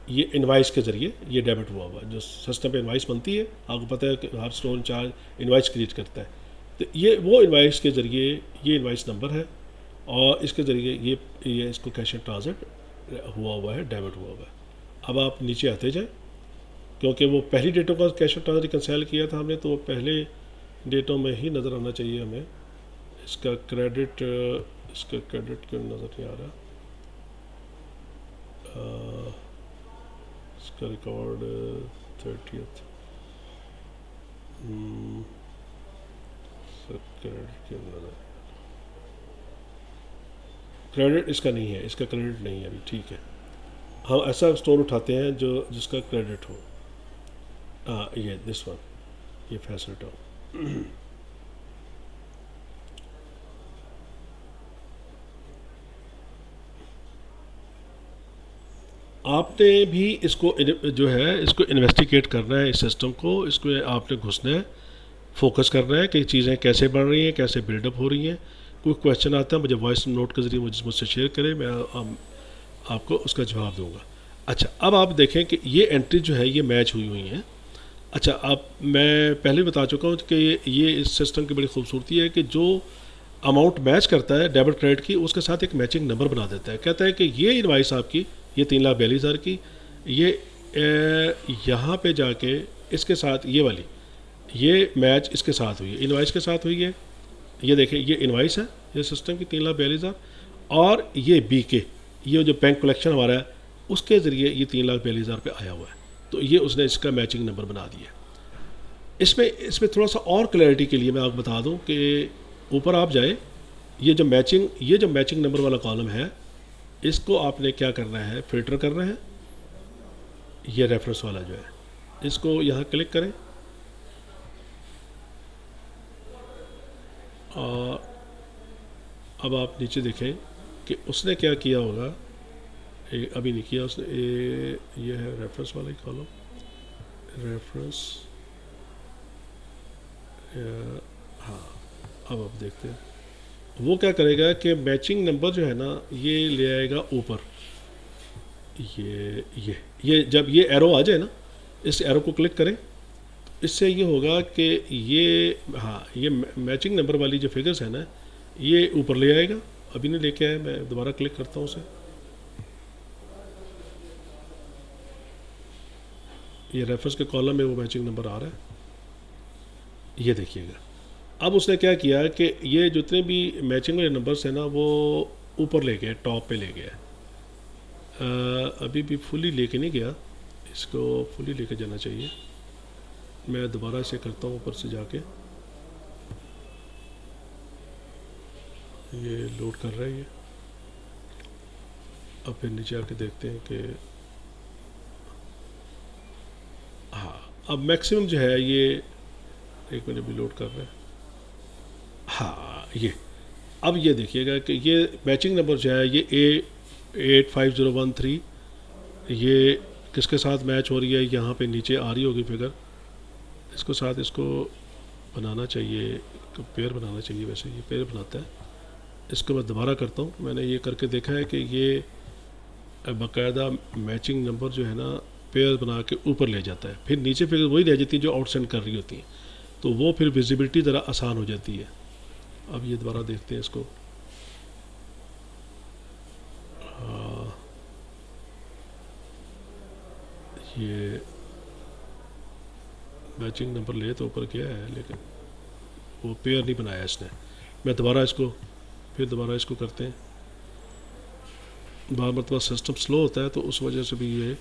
ये इनवाइस के ज़रिए ये डेबिट हुआ हुआ है। जो सिस्टम पे इनवाइस बनती है, आपको पता है कि हर स्टोर इंचार्ज इनवाइस क्रिएट करता है, तो ये वो इनवाइस के ज़रिए ये इनवाइस नंबर है और इसके ज़रिए ये इसको कैश ट्रांसफर हुआ हुआ है, डेबिट हुआ हुआ है। अब आप नीचे आते जाए, क्योंकि वो पहली डेटों का कैश ट्रांसफर रिकनसाइल किया था हमने, तो वो पहले डेटों में ही नज़र आना चाहिए हमें। इसका क्रेडिट क्यों नज़र नहीं आ रहा, इसका रिकॉर्ड 30th क्रेडिट इसका नहीं है, इसका क्रेडिट नहीं है अभी, ठीक है। हम ऐसा स्टोर उठाते हैं जो जिसका क्रेडिट हो। ये दिस वन, ये फैसल टाउन। आपने भी इसको जो है इसको इन्वेस्टिगेट करना है, इस सिस्टम को, इसको आपने घुसना है, फोकस करना है कि चीज़ें कैसे बढ़ रही हैं, कैसे बिल्डअप हो रही हैं। कोई क्वेश्चन आता है मुझे वॉइस नोट के ज़रिए मुझसे शेयर करें, मैं आपको उसका जवाब दूंगा। अच्छा, अब आप देखें कि ये एंट्री जो है ये मैच हुई हैं। अच्छा, अब मैं पहले बता चुका हूँ कि ये इस सिस्टम की बड़ी खूबसूरती है कि जो अमाउंट मैच करता है डेबिट क्रेडिट की, उसके साथ एक मैचिंग नंबर बना देता है। कहता है कि ये इनवाइस आपकी, ये 3,42,000 की, ये यहाँ पे जाके इसके साथ ये वाली, ये मैच इसके साथ हुई है, इनवाइस के साथ हुई है। ये देखें, ये इनवाइस है ये सिस्टम की 3,42,000, और ये BK, ये जो बैंक कलेक्शन हमारा है उसके ज़रिए ये 3,42,000 पे आया हुआ है। तो ये उसने इसका मैचिंग नंबर बना दिया। इसमें थोड़ा सा और क्लैरिटी के लिए मैं आपको बता दूं कि ऊपर आप जाए, ये जो मैचिंग नंबर वाला कॉलम है, इसको आपने क्या करना है, फिल्टर करना है। ये रेफरेंस वाला जो है, इसको यहाँ क्लिक करें और अब आप नीचे देखें कि उसने क्या किया होगा। अभी नहीं किया उसने, ये है रेफरेंस वाला ही कॉलम, रेफरेंस। हाँ, अब आप देखते हैं वो क्या करेगा कि मैचिंग नंबर जो है ना ये ले आएगा ऊपर। ये जब ये एरो आ जाए ना, इस एरो को क्लिक करें, इससे ये होगा कि ये मैचिंग नंबर वाली जो फिगर्स है ना ये ऊपर ले आएगा। अभी नहीं लेके आया, मैं दोबारा क्लिक करता हूँ उसे। ये रेफरेंस के कॉलम में वो मैचिंग नंबर आ रहा है, ये देखिएगा। अब उसने क्या किया कि ये जितने भी मैचिंग वाले नंबर्स हैं ना वो ऊपर ले गया, टॉप पे ले गया। अभी भी फुली लेके नहीं गया, इसको फुली लेके जाना चाहिए। मैं दोबारा इसे करता हूँ ऊपर से जाके, ये लोड कर रहा है ये। अब फिर नीचे आके देखते हैं कि हाँ, अब मैक्सिमम जो है ये, एक मिनट भी लोड कर रहा है। हाँ, अब ये देखिएगा कि ये मैचिंग नंबर जो है ये 85013, ये किसके साथ मैच हो रही है, यहाँ पे नीचे आ रही होगी फिगर, इसको साथ इसको बनाना चाहिए, पेयर बनाना चाहिए। वैसे ये पेयर बनाता है। इसको मैं दोबारा करता हूँ, मैंने ये करके देखा है कि ये बाकायदा मैचिंग नंबर जो है ना पेयर बना के ऊपर ले जाता है। फिर नीचे फिगर वही रह जाती है जो आउटसेंड कर रही होती हैं, तो वो फिर विजिबिलिटी ज़रा आसान हो जाती है। अब ये दोबारा देखते हैं इसको। ये मैचिंग नंबर ले तो ऊपर किया है, लेकिन वो पेयर नहीं बनाया इसने। मैं दोबारा इसको करते हैं। बार मतलब सिस्टम स्लो होता है तो उस वजह से भी ये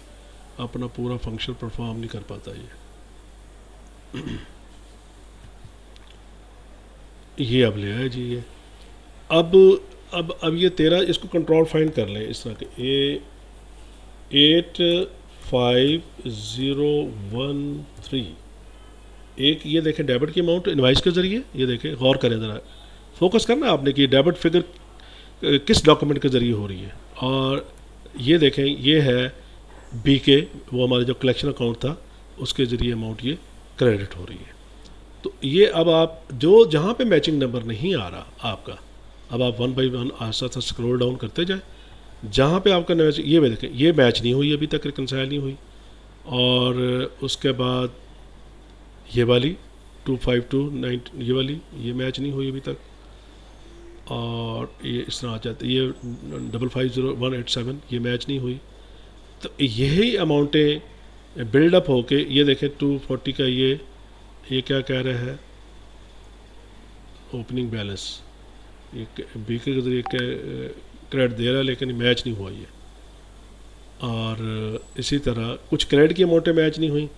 अपना पूरा फंक्शन परफॉर्म नहीं कर पाता ये अब ले आए जी। ये अब ये 13, इसको कंट्रोल फाइंड कर लें इस तरह के, ये 85013, एक ये देखें डेबिट की अमाउंट इनवाइस के ज़रिए, ये देखें, गौर करें ज़रा, फोकस करना आपने कि डेबिट फिगर किस डॉक्यूमेंट के ज़रिए हो रही है। और ये देखें, ये है BK, वो हमारे जो कलेक्शन अकाउंट था उसके ज़रिए अमाउंट ये क्रेडिट हो रही है। तो ये अब आप जो जहाँ पे मैचिंग नंबर नहीं आ रहा आपका, अब आप 1 बाई 1 आस्ता आस्ता स्क्रॉल डाउन करते जाए। जहाँ पे आपका मैच, ये देखें ये मैच नहीं हुई अभी तक, रिकनसाइल नहीं हुई। और उसके बाद ये वाली 252 ये वाली, ये मैच नहीं हुई अभी तक। और ये इस तरह आ जाती है, ये 550187 ये मैच नहीं हुई। तो यही अमाउंटें बिल्डअप होके, ये देखें 240 का ये क्या कह रहा है, ओपनिंग बैलेंस, ये बीके के जरिए क्रेडिट दे रहा है लेकिन मैच नहीं हुआ ये। और इसी तरह कुछ क्रेडिट की अमाउंटें मैच नहीं हुई।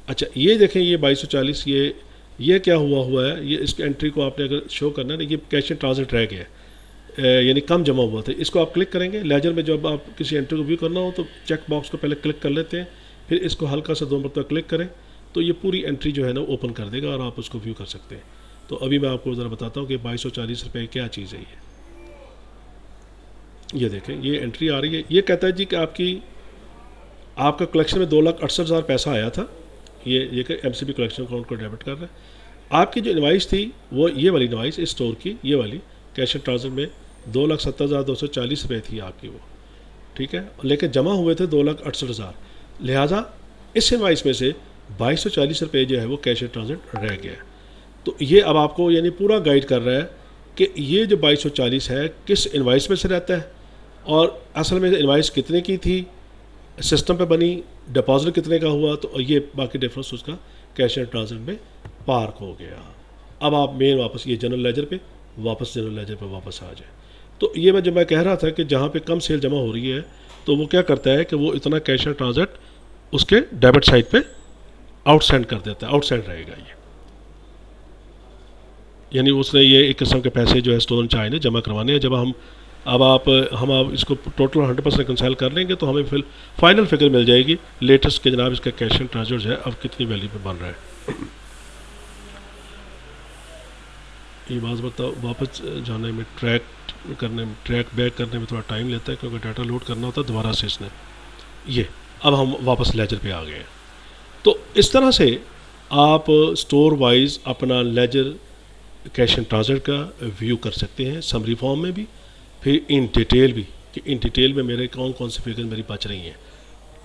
अच्छा ये देखें ये 2240, ये क्या हुआ है, ये इसकी एंट्री को आपने अगर शो करना है ना, ये कैश एंड ट्रांजिट रह गया है, यानी कम जमा हुआ था। इसको आप क्लिक करेंगे लेजर में, जब आप किसी एंट्री को व्यू करना हो तो चेक बॉक्स को पहले क्लिक कर लेते हैं, फिर इसको हल्का सा 2 मरतबा क्लिक करें तो ये पूरी एंट्री जो है ना ओपन कर देगा और आप उसको व्यू कर सकते हैं। तो अभी मैं आपको ज़रा बताता हूँ कि 2240 रुपये क्या चीज़ है ये देखें ये एंट्री आ रही है। ये कहता है जी कि आपका कलेक्शन में 2,68,000 पैसा आया था, ये MCB कलेक्शन अकाउंट को डेबिट कर रहा है। आपकी जो इनवाइस थी वो ये वाली इनवाइस इस स्टोर की, ये वाली कैश एंड ट्रांसफर में 2,70,240 रुपये थी आपकी वो, ठीक है, लेकिन जमा हुए थे 2,68,000। लिहाजा इस इनवाइस में से 2,240 रुपये जो है वो कैश एंड ट्रांजिट रह गया। तो ये अब आपको यानी पूरा गाइड कर रहा है कि ये जो 2,240 है किस इनवाइस में से रहता है और असल में इनवाइस कितने की थी, सिस्टम पे बनी, डिपॉजिट कितने का हुआ, तो ये बाकी डिफरेंस उसका कैश एंड ट्रांजिट में पार्क हो गया। अब आप मेन वापस ये जनरल लेजर पे वापस आ जाए। तो ये मैं कह रहा था कि जहाँ पे कम सेल जमा हो रही है तो वो क्या करता है कि वो इतना कैश एंड ट्रांजिट उसके डेबिट साइड पे आउटसेंड कर देता है, आउटसाइड रहेगा ये, यानी उसने ये एक किस्म के पैसे जो है स्टोर चाहे ने जमा करवाने हैं। जब हम इसको टोटल 100% रिकनसाइल कर लेंगे तो हमें फिर फाइनल फिगर मिल जाएगी लेटेस्ट के जनाब इसका कैश एंड ट्रांसफर जो है अब कितनी वैल्यू पे बन रहा है। ये बात बताओ, वापस जाने में ट्रैक बैक करने में थोड़ा टाइम लेता है क्योंकि डाटा लोड करना होता है दोबारा से इसने। ये अब हम वापस लेजर पे आ गए हैं। तो इस तरह से आप स्टोर वाइज अपना लेजर कैश एंड ट्रांसफर का व्यू कर सकते हैं, समरी फॉर्म में भी, फिर इन डिटेल भी कि इन डिटेल में मेरे कौन से फिगर मेरी बच रही हैं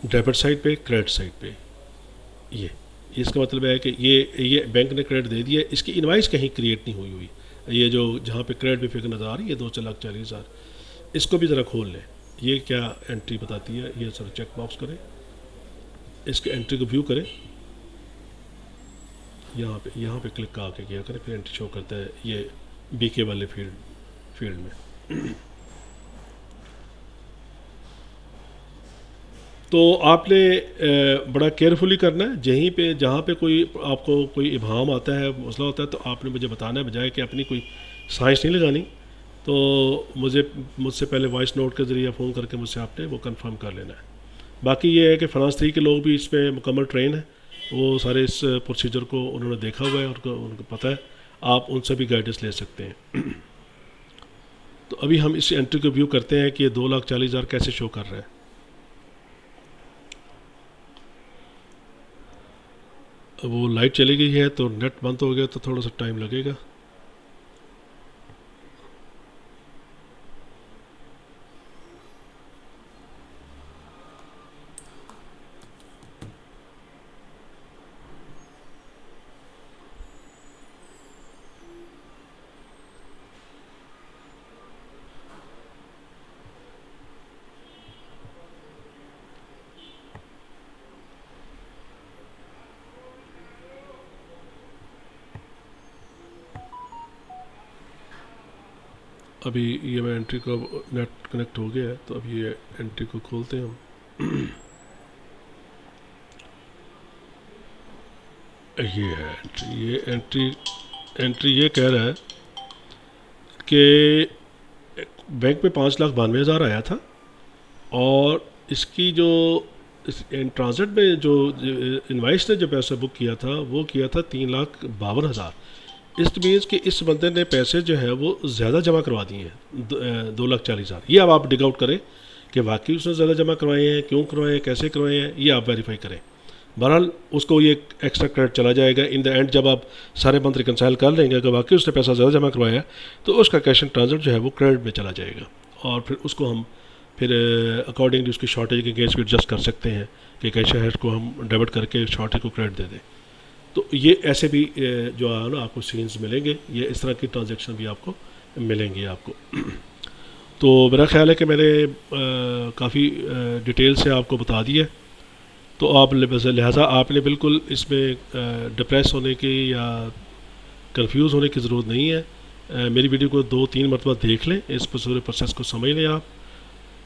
डेबिट साइड पे, क्रेडिट साइड पे। ये इसका मतलब है कि ये बैंक ने क्रेडिट दे दिया, इसकी इनवाइस कहीं क्रिएट नहीं हुई। ये जो जहाँ पे क्रेडिट भी फिगर नज़र आ रही है 2,40,000, इसको भी ज़रा खोल लें। ये क्या एंट्री बताती है, ये सर चेक बॉक्स करें, इसके एंट्री को व्यू करें, यहाँ पे क्लिक आके किया करें, फिर एंट्री शो करता है ये BK वाले फील्ड में। तो आपने बड़ा केयरफुली करना है, जहाँ पे आपको कोई इबाहम आता है, मसला होता है, तो आपने मुझे बताना है, बजाय कि अपनी कोई साइंस नहीं लगानी। तो मुझसे पहले वॉइस नोट के ज़रिए फ़ोन करके मुझसे आपने वो कंफर्म कर लेना है। बाकी ये है कि फ्रांस 3 के लोग भी इसमें मुकम्मल ट्रेन है, वो सारे इस प्रोसीजर को उन्होंने देखा हुआ है और उनको पता है, आप उनसे भी गाइडेंस ले सकते हैं। तो अभी हम इस एंट्री को व्यू करते हैं कि ये 2,40,000 कैसे शो कर रहा है। वो लाइट चली गई है तो नेट बंद हो गया तो थोड़ा सा टाइम लगेगा। अभी ये मैं एंट्री को नेट कनेक्ट हो गया है तो अभी ये एंट्री को खोलते हैं हम। ये है एंट्री ये कह रहा है कि बैंक में 5,92,000 आया था और इसकी जो ट्रांजिट में जो इनवाइस ने जो पैसा बुक किया था वो किया था 3,52,000। इस मीन्स कि इस बंदे ने पैसे जो है वो ज़्यादा जमा करवा दिए हैं 2,40,000। ये अब आप डिग आउट करें कि वाकई उसने ज़्यादा जमा करवाए हैं, क्यों करवाए हैं, कैसे करवाए हैं, ये आप वेरीफाई करें। बहरहाल उसको ये एक्स्ट्रा क्रेडिट चला जाएगा इन द एंड। जब आप सारे बंद रिकनसाइल कर लेंगे अगर वाकई उसने पैसा ज़्यादा जमा करवाया तो उसका कैश एंड ट्रांजिट जो है वो क्रेडिट में चला जाएगा और फिर उसको हम फिर अकॉर्डिंगली उसकी शॉर्टेज के केस को एडजस्ट कर सकते हैं कि कैश हेड को हम डेबिट करके शॉर्टेज को क्रेडिट दे दें। तो ये ऐसे भी जो है ना आपको सीन्स मिलेंगे, ये इस तरह की ट्रांजेक्शन भी आपको मिलेंगी आपको। तो मेरा ख्याल है कि मैंने काफ़ी डिटेल से आपको बता दिया, तो आप लिहाजा आपने बिल्कुल इसमें डिप्रेस होने की या कंफ्यूज होने की ज़रूरत नहीं है। मेरी वीडियो को 2-3 मरतबा देख लें, इस पूरे प्रोसेस को समझ लें आप,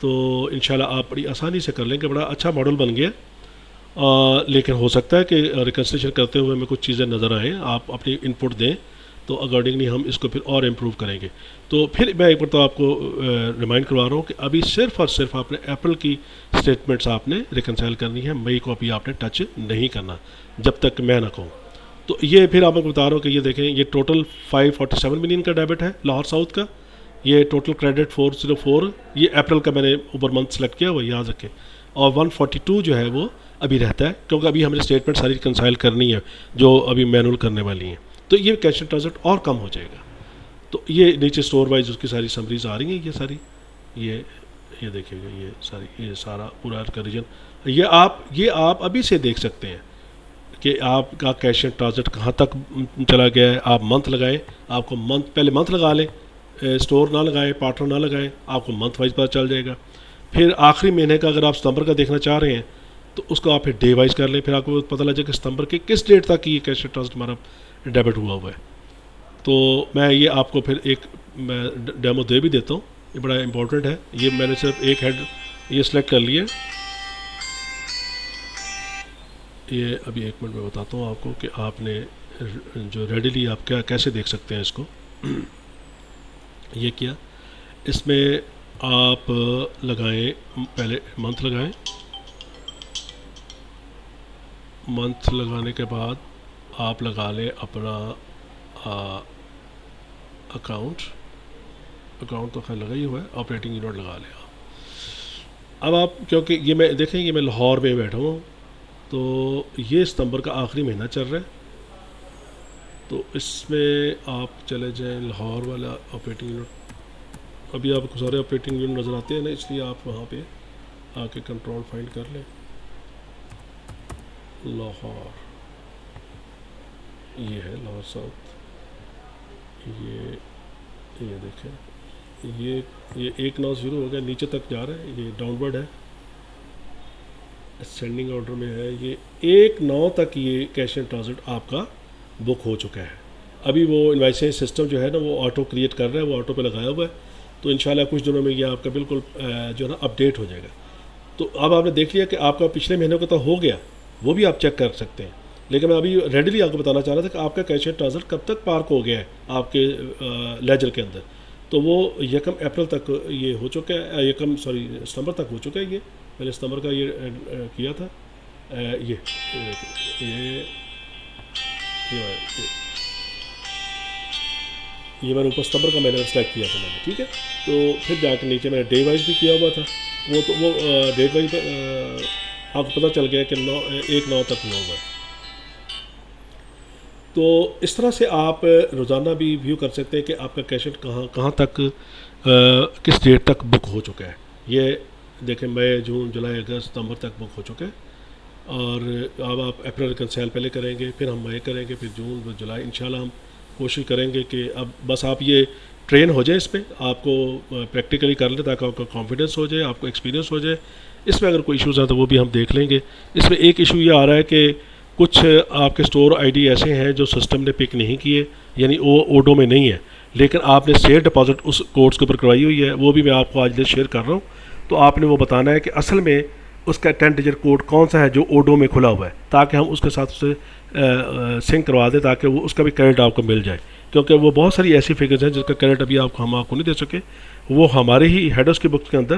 तो इंशाल्लाह आप बड़ी आसानी से कर लेंगे। बड़ा अच्छा मॉडल बन गया, लेकिन हो सकता है कि रिकन्स्ट्रक्शन करते हुए हमें कुछ चीज़ें नज़र आएँ, आप अपनी इनपुट दें तो अकॉर्डिंगली हम इसको फिर और इम्प्रूव करेंगे। तो फिर मैं एक बार तो आपको रिमाइंड करवा रहा हूँ कि अभी सिर्फ़ और सिर्फ आपने अप्रैल की स्टेटमेंट्स आपने रिकन्साइल करनी है, मई को अभी आपने टच नहीं करना जब तक मैं ना कहूँ। तो ये फिर आपको बता रहा हूँ कि ये देखें, ये टोटल 547 मिलियन का डेबिट है लाहौर साउथ का, ये टोटल क्रेडिट 404, ये अप्रैल का मैंने ऊपर मंथ सेलेक्ट किया, वो याद रखें। और 142 जो है वो अभी रहता है, क्योंकि अभी हमने स्टेटमेंट सारी रिकन्साइल करनी है जो अभी मैनुअल करने वाली हैं, तो ये कैश इन ट्रांजिट और कम हो जाएगा। तो ये नीचे स्टोर वाइज उसकी सारी समरीज आ रही हैं, ये सारी ये देखिएगा, ये सारी ये सारा पूरा का रीजन ये आप अभी से देख सकते हैं कि आपका कैश इन ट्रांजिट कहाँ तक चला गया है। आप मंथ लगाएं, आपको पहले मंथ लगा लें, स्टोर ना लगाएं, पार्टनर ना लगाएं, आपको मंथ वाइज पता चल जाएगा। फिर आखिरी महीने का अगर आप सितंबर का देखना चाह रहे हैं तो उसको आप फिर डे वाइज कर लें, फिर आपको पता लग जाएगा कि सितंबर के किस डेट तक ये कैश इन ट्रांजिट हमारा डेबिट हुआ है। तो मैं ये आपको फिर एक डेमो दे भी देता हूँ, ये बड़ा इंपॉर्टेंट है। ये मैंने सिर्फ एक हेड ये सिलेक्ट कर लिया, ये अभी 1 मिनट में बताता हूँ आपको कि आपने जो रेडिली आप कैसे देख सकते हैं इसको। ये किया, इसमें आप लगाएं, पहले मंथ लगाएं, मंथ लगाने के बाद आप लगा लें अपना अकाउंट तो खैर लगा ही हुआ है, ऑपरेटिंग यूनिट लगा लें आप। अब आप क्योंकि ये मैं देखें, ये मैं लाहौर में बैठा हूँ, तो ये सितंबर का आखिरी महीना चल रहा है, तो इसमें आप चले जाएं लाहौर वाला ऑपरेटिंग यूनिट। अभी आपको सारे ऑपरेटिंग यूनिट नज़र आते हैं ना, इसलिए आप वहाँ पे आके कंट्रोल फाइंड कर लें, लाहौर, ये है लाहौर साउथ। ये देखें, ये 190 हो गया, नीचे तक जा रहा है, ये डाउनवर्ड है, असेंडिंग ऑर्डर में है। ये 1/9 तक ये कैश इन ट्रांजिट आपका बुक हो चुका है। अभी वो इनवाइसिंग सिस्टम जो है ना वो ऑटो क्रिएट कर रहा है, वो ऑटो पे लगाया हुआ है, तो इंशाल्लाह कुछ दिनों में ये आपका बिल्कुल जो है ना अपडेट हो जाएगा। तो अब आपने देख लिया कि आपका पिछले महीने का तो हो गया, वो भी आप चेक कर सकते हैं, लेकिन मैं अभी रेडिली आपको बताना चाह रहा था कि आपका कैश इन ट्रांजिट कब तक पार्क हो गया है आपके लेजर के अंदर। तो वो 1 अप्रैल तक ये हो चुका है, सितंबर तक हो चुका है। ये मैंने सितंबर का ये किया था, ये मैंने ऊपर सितंबर का मैंने सेलेक्ट किया था मैंने, ठीक है। तो फिर जाकर नीचे मैंने डे वाइज भी किया हुआ था, वो डेट वाइज आपको पता चल गया कि 1/9 तक हुआ हुआ है। तो इस तरह से आप रोज़ाना भी व्यू कर सकते हैं कि आपका कैश कहाँ तक किस डेट तक बुक हो चुका है। ये देखें, मई, जून, जुलाई, अगस्त, सितंबर तक बुक हो चुके हैं, और अब आप अप्रैल रिकन्साइल पहले करेंगे, फिर हम मई करेंगे, फिर जून, फिर जुलाई। इंशाल्लाह हम कोशिश करेंगे कि अब बस आप ये ट्रेन हो जाए, इसमें आपको प्रैक्टिकली कर लें ताकि आपका कॉन्फिडेंस हो जाए, आपको एक्सपीरियंस हो जाए। इसमें अगर कोई इश्यूज़ हैं तो वो भी हम देख लेंगे। इसमें एक इशू ये आ रहा है कि कुछ आपके स्टोर आईडी ऐसे हैं जो सिस्टम ने पिक नहीं किए, यानी वो ओडो में नहीं है, लेकिन आपने सेफ डिपॉजिट उस कोड्स के ऊपर करवाई हुई है, वो भी मैं आपको आज शेयर कर रहा हूँ। तो आपने वो बताना है कि असल में उसका 10 डिजिट कोड कौन सा है जो ओडो में खुला हुआ है, ताकि हम उसके साथ उसे सिंक करवा दें, ताकि वो उसका भी क्रेडिट आपको मिल जाए। क्योंकि वो बहुत सारी ऐसी फिगर्स हैं जिसका क्रेडिट अभी हम आपको नहीं दे सके, वो हमारे ही हेडर्स की बुक्स के अंदर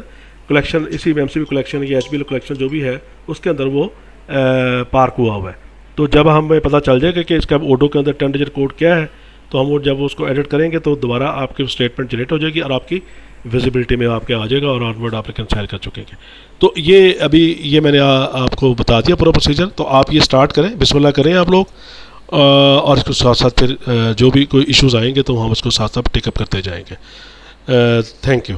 कलेक्शन, इसी MCB कलेक्शन या HBL कलेक्शन जो भी है उसके अंदर वो पार्क हुआ हुआ है। तो जब हमें पता चल जाएगा कि इसका ओडो के अंदर 10 डिजिट कोड क्या है, तो हम जब उसको एडिट करेंगे तो दोबारा आपकी स्टेटमेंट जनरेट हो जाएगी और आपकी विजिबिलिटी में आपके आ जाएगा और ऑनवर्ड आप रिकन्साइल कर चुके हैं। तो ये अभी ये मैंने आपको बता दिया पूरा प्रोसीजर। तो आप ये स्टार्ट करें, बिस्मिल्लाह करें आप लोग, और इसको साथ साथ फिर जो भी कोई इश्यूज़ आएंगे तो हम उसको साथ साथ टेकअप करते जाएंगे। Thank you.